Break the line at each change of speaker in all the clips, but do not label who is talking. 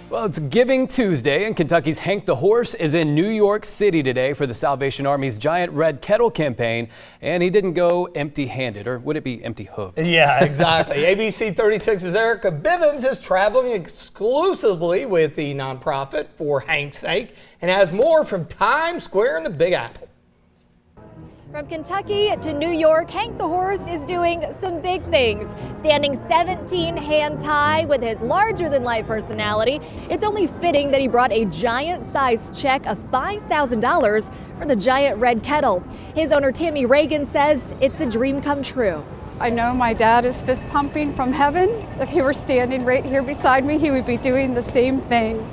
Well, it's Giving Tuesday, and Kentucky's Hank the Horse is in New York City today for the Salvation Army's Giant Red Kettle campaign, and he didn't go empty-handed, or would it be empty-hooved?
Yeah, exactly. ABC 36's Erica Bivens is traveling exclusively with the nonprofit For Hank's Sake and has more from Times Square in the Big Apple.
From Kentucky to New York, Hank the Horse is doing some big things. Standing 17 hands high with his larger-than-life personality, it's only fitting that he brought a giant-sized check of $5,000 for the Giant Red Kettle. His owner, Tammy Reagan, says it's a dream come true.
I know my dad is fist pumping from heaven. If he were standing right here beside me, he would be doing the same thing.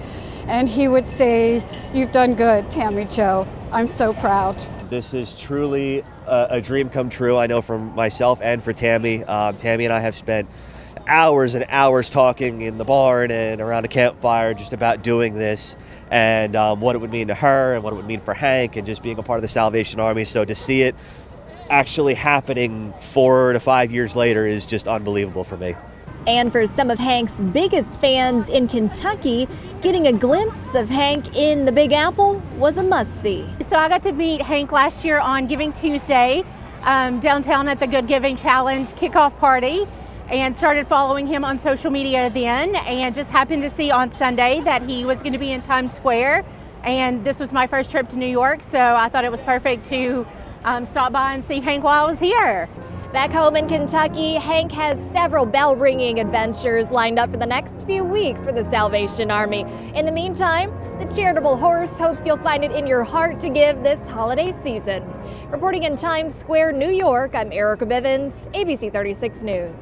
And he would say, "You've done good, Tammy Jo. I'm so proud."
This is truly a dream come true, I know, from myself and for Tammy. Tammy and I have spent hours and hours talking in the barn and around a campfire just about doing this and what it would mean to her and what it would mean for Hank and just being a part of the Salvation Army. So to see it actually happening 4 to 5 years later is just unbelievable for me.
And for some of Hank's biggest fans in Kentucky, getting a glimpse of Hank in the Big Apple was a must-see.
So I got to meet Hank last year on Giving Tuesday downtown at the Good Giving Challenge kickoff party, and started following him on social media then, and just happened to see on Sunday that he was going to be in Times Square, and this was my first trip to New York, so I thought it was perfect to stop by and see Hank while I was here.
Back home in Kentucky, Hank has several bell-ringing adventures lined up for the next few weeks for the Salvation Army. In the meantime, the charitable horse hopes you'll find it in your heart to give this holiday season. Reporting in Times Square, New York, I'm Erica Bivens, ABC 36 News.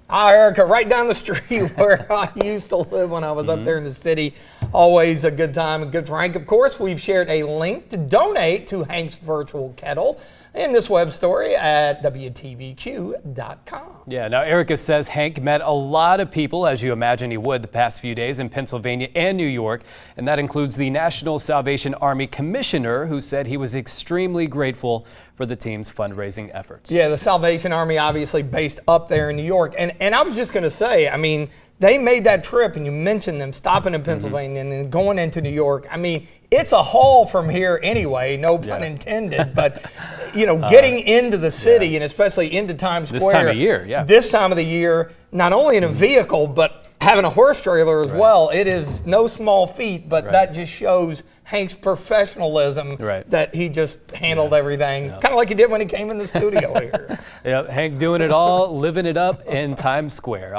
Hi, Erica, right down the street where I used to live when I was up there in the city. Always a good time and good for Hank. Of course, we've shared a link to donate to Hank's virtual kettle in this web story at WTVQ.com.
Yeah, now Erica says Hank met a lot of people, as you imagine he would, the past few days in Pennsylvania and New York, and that includes the National Salvation Army Commissioner, who said he was extremely grateful for the team's fundraising efforts.
Yeah, the Salvation Army obviously based up there in New York. And I was just going to say, I mean, they made that trip, and you mentioned them stopping in Pennsylvania and then going into New York. I mean, it's a haul from here anyway, no pun intended, but you know, getting into the city and especially into Times Square.
This time of year,
This time of the year, not only in a vehicle, but having a horse trailer as well. It is no small feat, but that just shows Hank's professionalism that he just handled everything, kind of like he did when he came in the studio here.
Hank doing it all, living it up in Times Square.